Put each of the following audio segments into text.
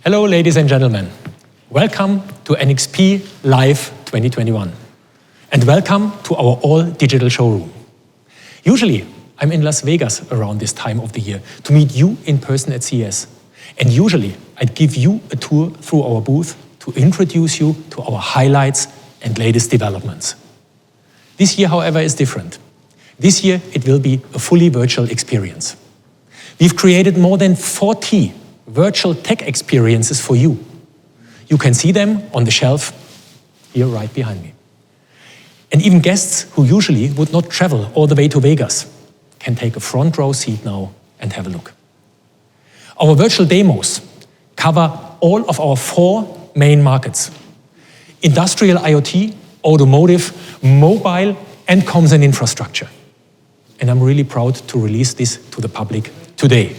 Hello, ladies and gentlemen. Welcome to NXP Live 2021. And welcome to our all-digital showroom. Usually, I'm in Las Vegas around this time of the year to meet you in person at CES. And usually, I'd give you a tour through our booth to introduce you to our highlights and latest developments. This year, however, is different. This year, it will be a fully virtual experience. We've created more than 40 virtual tech experiences for you. You can see them on the shelf here right behind me. And even guests who usually would not travel all the way to Vegas can take a front row seat now and have a look. Our virtual demos cover all of our 4 main markets: industrial IoT, automotive, mobile, and comms and infrastructure. And I'm really proud to release this to the public today.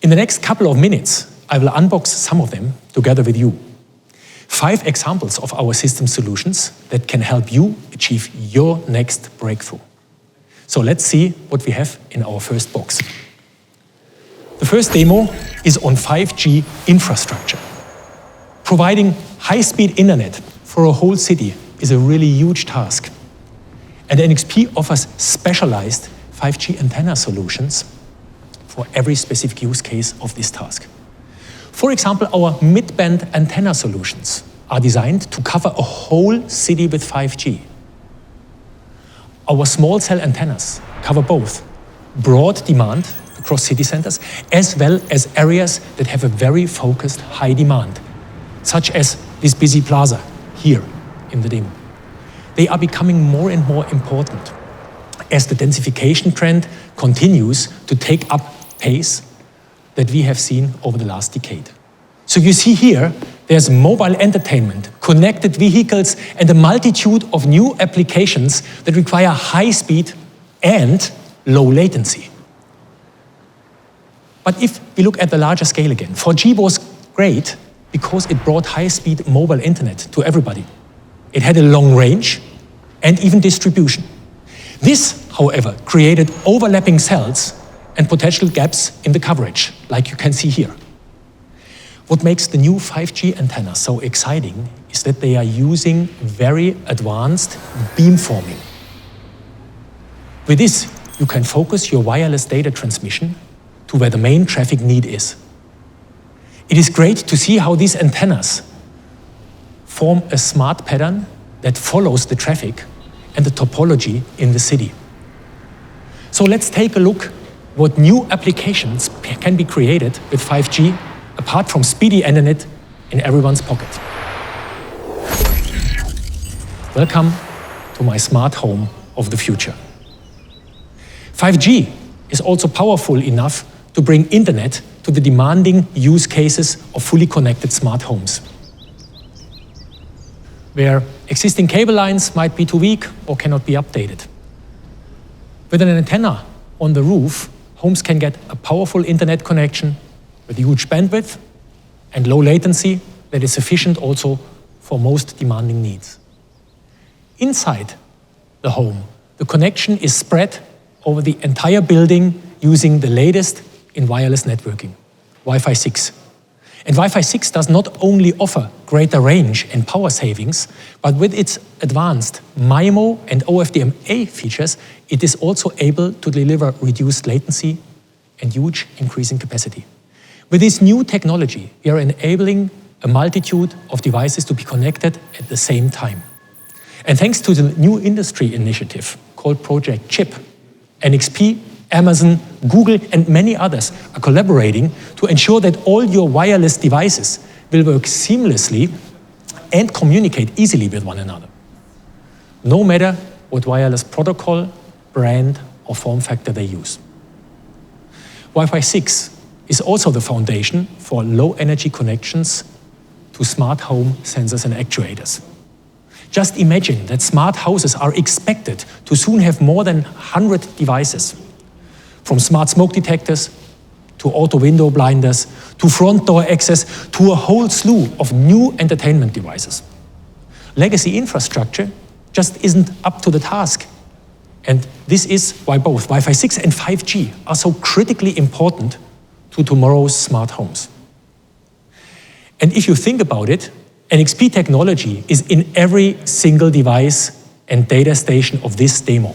In the next couple of minutes, I will unbox some of them together with you. 5 examples of our system solutions that can help you achieve your next breakthrough. So let's see what we have in our first box. The first demo is on 5G infrastructure. Providing high-speed internet for a whole city is a really huge task. And NXP offers specialized 5G antenna solutions for every specific use case of this task. For example, our mid-band antenna solutions are designed to cover a whole city with 5G. Our small cell antennas cover both broad demand across city centers as well as areas that have a very focused high demand, such as this busy plaza here in the demo. They are becoming more and more important as the densification trend continues to take up pace that we have seen over the last decade. So you see here, there's mobile entertainment, connected vehicles, and a multitude of new applications that require high speed and low latency. But if we look at the larger scale again, 4G was great because it brought high-speed mobile internet to everybody. It had a long range and even distribution. This, however, created overlapping cells and potential gaps in the coverage, like you can see here. What makes the new 5G antennas so exciting is that they are using very advanced beamforming. With this, you can focus your wireless data transmission to where the main traffic need is. It is great to see how these antennas form a smart pattern that follows the traffic and the topology in the city. So let's take a look what new applications can be created with 5G apart from speedy internet in everyone's pocket. Welcome to my smart home of the future. 5G is also powerful enough to bring internet to the demanding use cases of fully connected smart homes, where existing cable lines might be too weak or cannot be updated. With an antenna on the roof, homes can get a powerful internet connection with huge bandwidth and low latency that is sufficient also for most demanding needs. Inside the home, the connection is spread over the entire building using the latest in wireless networking, Wi-Fi 6. And Wi-Fi 6 does not only offer greater range and power savings, but with its advanced MIMO and OFDMA features, it is also able to deliver reduced latency and huge increase in capacity. With this new technology, we are enabling a multitude of devices to be connected at the same time. And thanks to the new industry initiative called Project CHIP, NXP, Amazon, Google, and many others are collaborating to ensure that all your wireless devices will work seamlessly and communicate easily with one another, no matter what wireless protocol, brand, or form factor they use. Wi-Fi 6 is also the foundation for low-energy connections to smart home sensors and actuators. Just imagine that smart houses are expected to soon have more than 100 devices, from smart smoke detectors to auto window blinders to front door access to a whole slew of new entertainment devices. Legacy infrastructure just isn't up to the task. And this is why both Wi-Fi 6 and 5G are so critically important to tomorrow's smart homes. And if you think about it, NXP technology is in every single device and data station of this demo.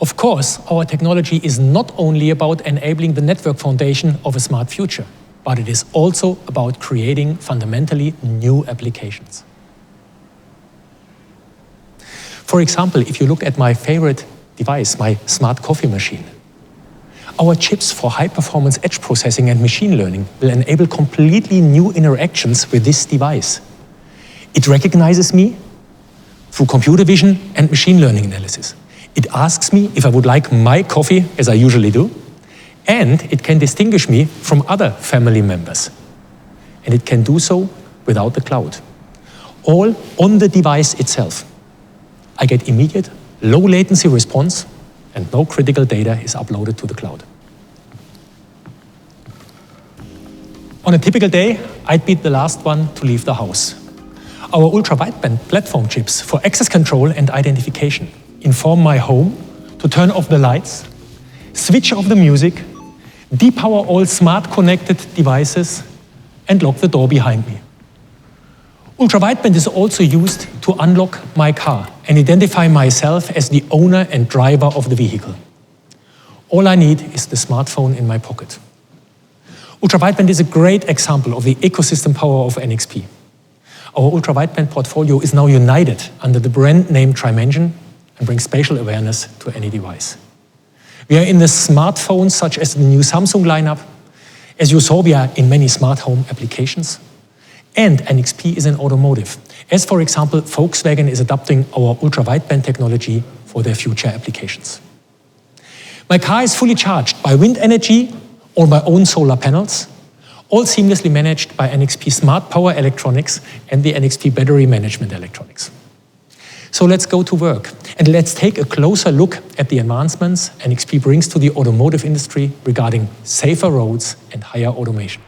Of course, our technology is not only about enabling the network foundation of a smart future, but it is also about creating fundamentally new applications. For example, if you look at my favorite device, my smart coffee machine, our chips for high-performance edge processing and machine learning will enable completely new interactions with this device. It recognizes me through computer vision and machine learning analysis. It asks me if I would like my coffee, as I usually do, and it can distinguish me from other family members. And it can do so without the cloud. All on the device itself. I get immediate, low-latency response, and no critical data is uploaded to the cloud. On a typical day, I'd be the last one to leave the house. Our ultra-wideband platform chips for access control and identification inform my home to turn off the lights, switch off the music, depower all smart connected devices, and lock the door behind me. Ultra-wideband is also used to unlock my car and identify myself as the owner and driver of the vehicle. All I need is the smartphone in my pocket. Ultra-wideband is a great example of the ecosystem power of NXP. Our ultra-wideband portfolio is now united under the brand name Trimension and brings spatial awareness to any device. We are in the smartphones such as the new Samsung lineup. As you saw, we are in many smart home applications. And NXP is in automotive, as for example, Volkswagen is adopting our ultra-wideband technology for their future applications. My car is fully charged by wind energy or my own solar panels, all seamlessly managed by NXP Smart Power Electronics and the NXP Battery Management Electronics. So let's go to work and let's take a closer look at the advancements NXP brings to the automotive industry regarding safer roads and higher automation.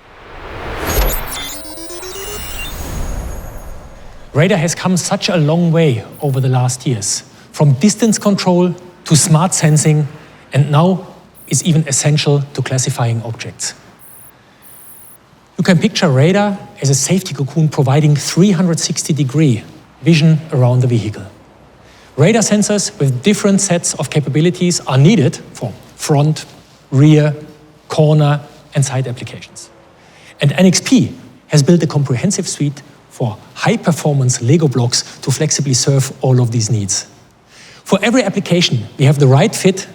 Radar has come such a long way over the last years, from distance control to smart sensing, and now is even essential to classifying objects. You can picture radar as a safety cocoon providing 360-degree vision around the vehicle. Radar sensors with different sets of capabilities are needed for front, rear, corner, and side applications. And NXP has built a comprehensive suite for high-performance Lego blocks to flexibly serve all of these needs. For every application, we have the right fit,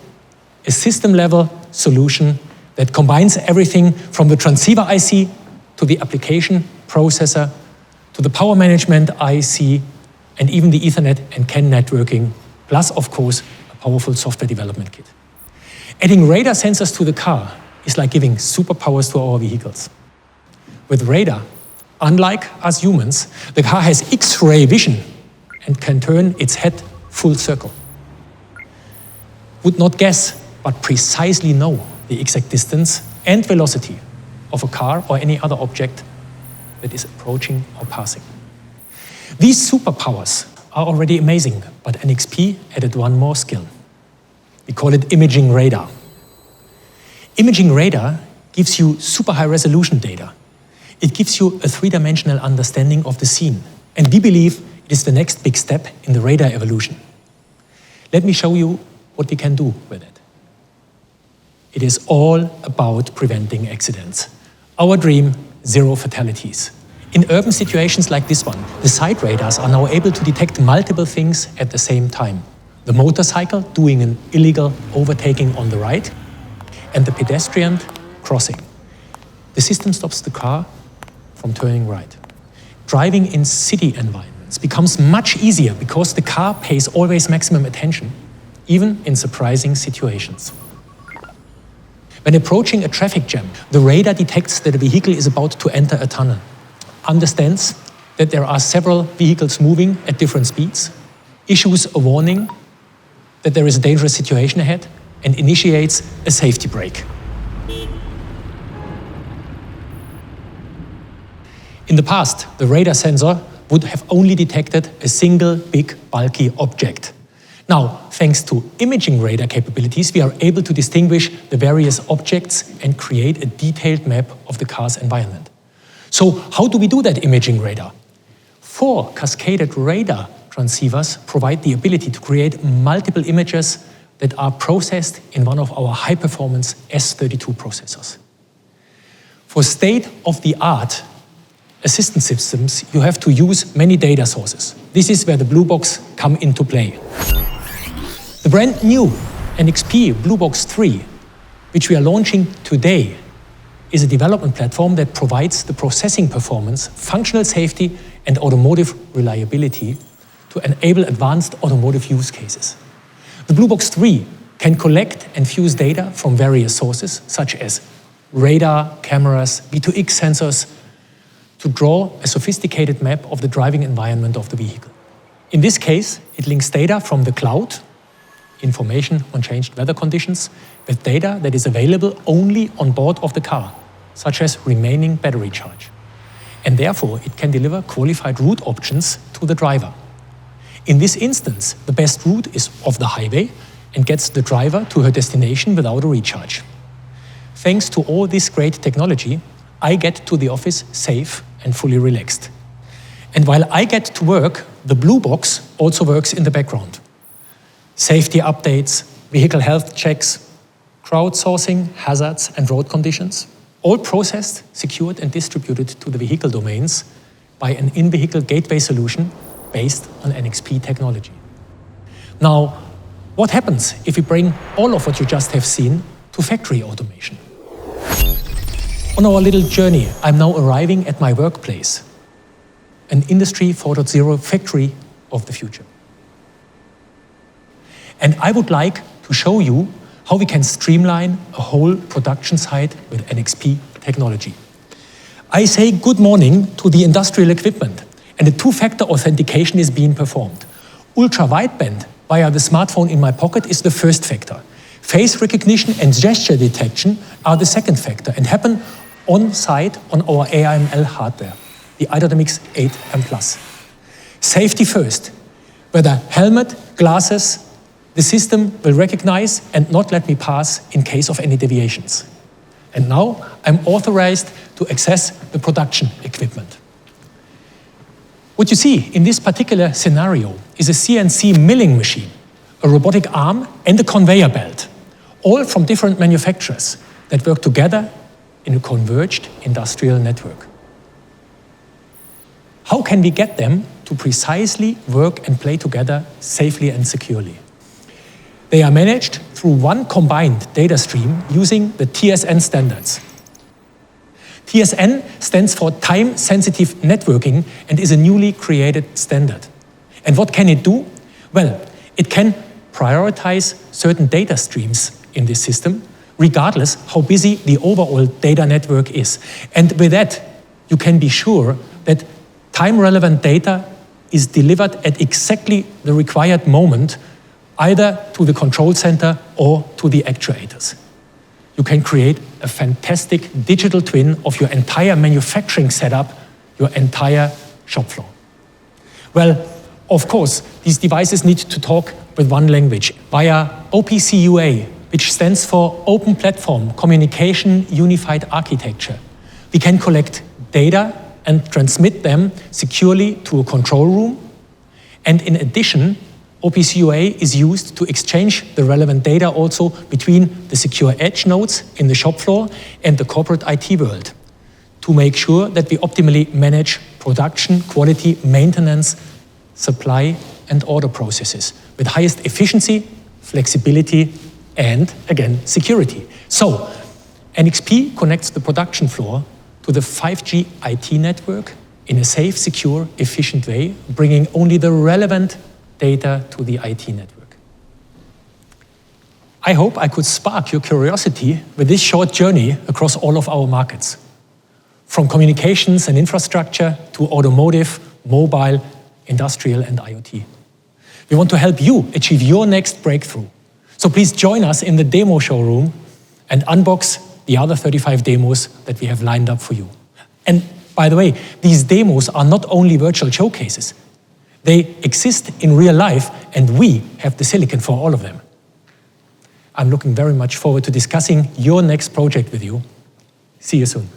a system-level solution that combines everything from the transceiver IC to the application processor to the power management IC and even the Ethernet and CAN networking, plus, of course, a powerful software development kit. Adding radar sensors to the car is like giving superpowers to our vehicles. With radar, unlike us humans, the car has X-ray vision and can turn its head full circle. Would not guess, but precisely know the exact distance and velocity of a car or any other object that is approaching or passing. These superpowers are already amazing, but NXP added one more skill. We call it imaging radar. Imaging radar gives you super high resolution data. It gives you a three-dimensional understanding of the scene, and we believe it is the next big step in the radar evolution. Let me show you what we can do with it. It is all about preventing accidents. Our dream, zero fatalities. In urban situations like this one, the side radars are now able to detect multiple things at the same time. The motorcycle doing an illegal overtaking on the right, and the pedestrian crossing. The system stops the car from turning right. Driving in city environments becomes much easier because the car pays always maximum attention, even in surprising situations. When approaching a traffic jam, the radar detects that a vehicle is about to enter a tunnel, understands that there are several vehicles moving at different speeds, issues a warning that there is a dangerous situation ahead, and initiates a safety brake. In the past, the radar sensor would have only detected a single big, bulky object. Now, thanks to imaging radar capabilities, we are able to distinguish the various objects and create a detailed map of the car's environment. So how do we do that imaging radar? 4 cascaded radar transceivers provide the ability to create multiple images that are processed in one of our high-performance S32 processors. For state-of-the-art assistance systems, you have to use many data sources. This is where the Blue Box come into play. The brand new NXP Blue Box 3, which we are launching today, is a development platform that provides the processing performance, functional safety, and automotive reliability to enable advanced automotive use cases. The Blue Box 3 can collect and fuse data from various sources, such as radar, cameras, V2X sensors, to draw a sophisticated map of the driving environment of the vehicle. In this case, it links data from the cloud, information on changed weather conditions, with data that is available only on board of the car, such as remaining battery charge. And therefore, it can deliver qualified route options to the driver. In this instance, the best route is off the highway and gets the driver to her destination without a recharge. Thanks to all this great technology, I get to the office safe and fully relaxed. And while I get to work, the Blue Box also works in the background. Safety updates, vehicle health checks, crowdsourcing, hazards and road conditions, all processed, secured and distributed to the vehicle domains by an in-vehicle gateway solution based on NXP technology. Now, what happens if we bring all of what you just have seen to factory automation? On our little journey, I'm now arriving at my workplace, an Industry 4.0 factory of the future. And I would like to show you how we can streamline a whole production site with NXP technology. I say good morning to the industrial equipment, and a 2-factor authentication is being performed. Ultra-wideband via the smartphone in my pocket is the first factor. Face recognition and gesture detection are the second factor and happen on site on our AML hardware, the i.MX 8 and Plus. Safety first. Whether helmet, glasses, the system will recognize and not let me pass in case of any deviations. And now I'm authorized to access the production equipment. What you see in this particular scenario is a CNC milling machine, a robotic arm and a conveyor belt, all from different manufacturers that work together in a converged industrial network. How can we get them to precisely work and play together safely and securely? They are managed through one combined data stream using the TSN standards. TSN stands for Time-Sensitive Networking and is a newly created standard. And what can it do? Well, it can prioritize certain data streams in this system, regardless how busy the overall data network is. And with that, you can be sure that time-relevant data is delivered at exactly the required moment, either to the control center or to the actuators. You can create a fantastic digital twin of your entire manufacturing setup, your entire shop floor. Well, of course, these devices need to talk with one language via OPC UA, which stands for Open Platform Communication Unified Architecture. We can collect data and transmit them securely to a control room. And in addition, OPC UA is used to exchange the relevant data also between the secure edge nodes in the shop floor and the corporate IT world to make sure that we optimally manage production, quality, maintenance, supply, and order processes with highest efficiency, flexibility, and, again, security. So, NXP connects the production floor to the 5G IT network in a safe, secure, efficient way, bringing only the relevant data to the IT network. I hope I could spark your curiosity with this short journey across all of our markets, from communications and infrastructure to automotive, mobile, industrial, and IoT. We want to help you achieve your next breakthrough. So please join us in the demo showroom and unbox the other 35 demos that we have lined up for you. And by the way, these demos are not only virtual showcases. They exist in real life, and we have the silicon for all of them. I'm looking very much forward to discussing your next project with you. See you soon.